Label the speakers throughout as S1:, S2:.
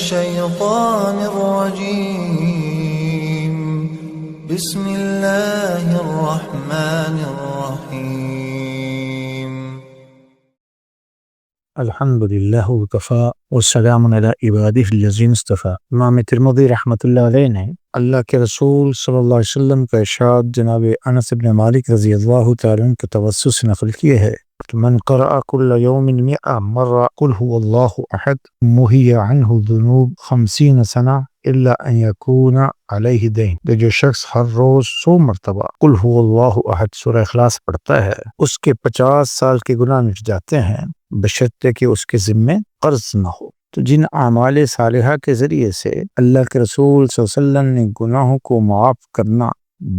S1: الشيطان الرجيم بسم الله الرحمن الرحيم
S2: الحمد للہ وکفا والسلام علی عبادہ الذین اصطفیٰ۔ امام ترمذی رحمۃ اللہ علیہ نے اللہ کے رسول صلی اللہ علیہ وسلم کا ارشاد جناب انس بن مالک رضی اللہ تعالیٰ عنہ کے توسط سے نقل کیے ہے کہ من قرأ كل يوم 100 مرة قل هو الله احد محی عنہ ذنوب 50 سنہ الا ان يكون علیہ دین۔ جو شخص ہر روز 100 مرتبہ قل هو اللہ احد سورہ اخلاص پڑھتا ہے اس کے 50 سال کے گناہ مٹ جاتے ہیں بشرطے کہ اس کے ذمے قرض نہ ہو۔ تو جن اعمال صالحہ کے ذریعے سے اللہ کے رسول صلی اللہ علیہ وسلم نے گناہوں کو معاف کرنا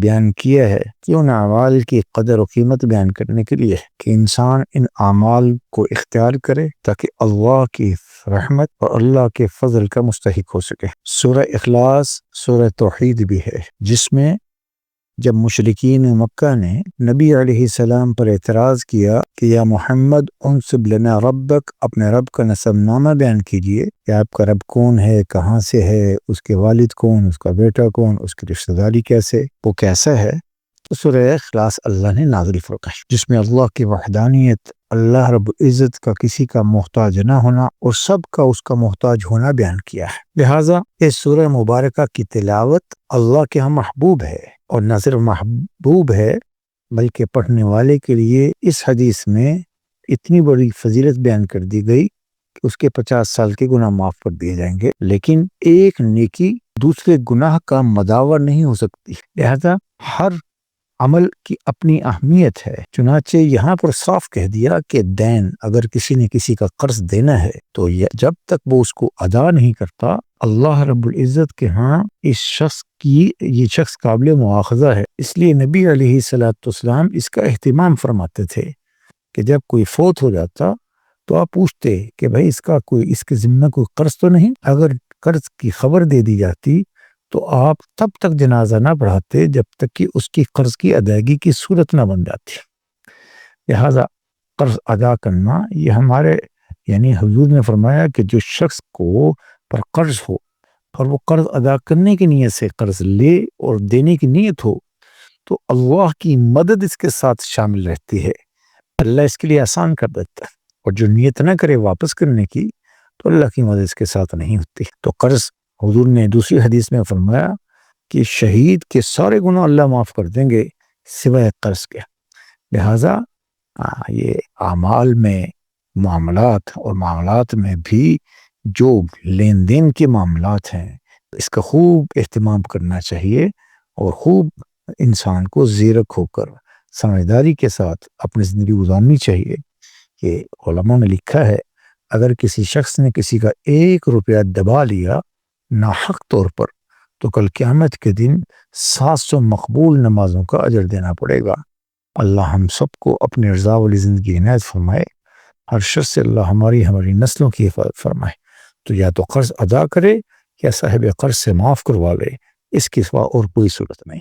S2: بیان کیا ہے کہ ان اعمال کی قدر و قیمت بیان کرنے کے لیے کہ انسان ان اعمال کو اختیار کرے تاکہ اللہ کی رحمت اور اللہ کے فضل کا مستحق ہو سکے۔ سورہ اخلاص سورہ توحید بھی ہے، جس میں جب مشرکین مکہ نے نبی علیہ السلام پر اعتراض کیا کہ یا محمد انسب لنا ربک، اپنے رب کا نسب نامہ بیان کیجئے کہ آپ کا رب کون ہے، کہاں سے ہے، اس کے والد کون، اس کا بیٹا کون، اس کی رشتہ داری کیسے، وہ کیسا ہے، تو سورہ اخلاص اللہ نے نازل فرمائی جس میں اللہ کی وحدانیت، اللہ رب العزت کا کسی کا محتاج نہ ہونا اور سب کا اس کا محتاج ہونا بیان کیا ہے۔ لہٰذا اس سورہ مبارکہ کی تلاوت اللہ کے ہاں محبوب ہے، اور نہ صرف محبوب ہے بلکہ پڑھنے والے کے لیے اس حدیث میں اتنی بڑی فضیلت بیان کر دی گئی کہ اس کے 50 سال کے گناہ معاف کر دیے جائیں گے، لیکن ایک نیکی دوسرے گناہ کا مداوع نہیں ہو سکتی۔ لہذا ہر عمل کی اپنی اہمیت ہے، چنانچہ یہاں پر صاف کہہ دیا کہ دین، اگر کسی نے کسی کا قرض دینا ہے تو جب تک وہ اس کو ادا نہیں کرتا اللہ رب العزت کے ہاں یہ شخص قابل مواخذہ ہے۔ اس لیے نبی علیہ السلام اس کا اہتمام فرماتے تھے کہ جب کوئی فوت ہو جاتا تو آپ پوچھتے کہ بھائی اس کے ذمہ کوئی قرض تو نہیں، اگر قرض کی خبر دے دی جاتی تو آپ تب تک جنازہ نہ پڑھاتے جب تک کہ اس کی قرض کی ادائیگی کی صورت نہ بن جاتی۔ لہذا قرض ادا کرنا یہ ہمارے حضور نے فرمایا کہ جو شخص کو پر قرض ہو اور وہ قرض ادا کرنے کی نیت سے قرض لے اور دینے کی نیت ہو تو اللہ کی مدد اس کے ساتھ شامل رہتی ہے، اللہ اس کے لیے آسان کر دیتا ہے، اور جو نیت نہ کرے واپس کرنے کی تو اللہ کی مدد اس کے ساتھ نہیں ہوتی۔ تو قرض حضور نے دوسری حدیث میں فرمایا کہ شہید کے سارے گناہ اللہ معاف کر دیں گے سوائے قرض کے۔ لہٰذا یہ اعمال میں معاملات میں بھی جو لین دین کے معاملات ہیں اس کا خوب اہتمام کرنا چاہیے، اور خوب انسان کو زیرک ہو کر سمجھداری کے ساتھ اپنی زندگی گزارنی چاہیے۔ کہ علماء نے لکھا ہے اگر کسی شخص نے کسی کا 1 روپیہ دبا لیا ناحق طور پر تو کل قیامت کے دن 700 مقبول نمازوں کا اجر دینا پڑے گا۔ اللہ ہم سب کو اپنے رضا والی زندگی عنایت فرمائے، ہر شر سے اللہ ہماری نسلوں کی حفاظت فرمائے۔ تو یا تو قرض ادا کرے یا صاحب قرض سے معاف کروا لے، اس کے سوا اور کوئی صورت نہیں۔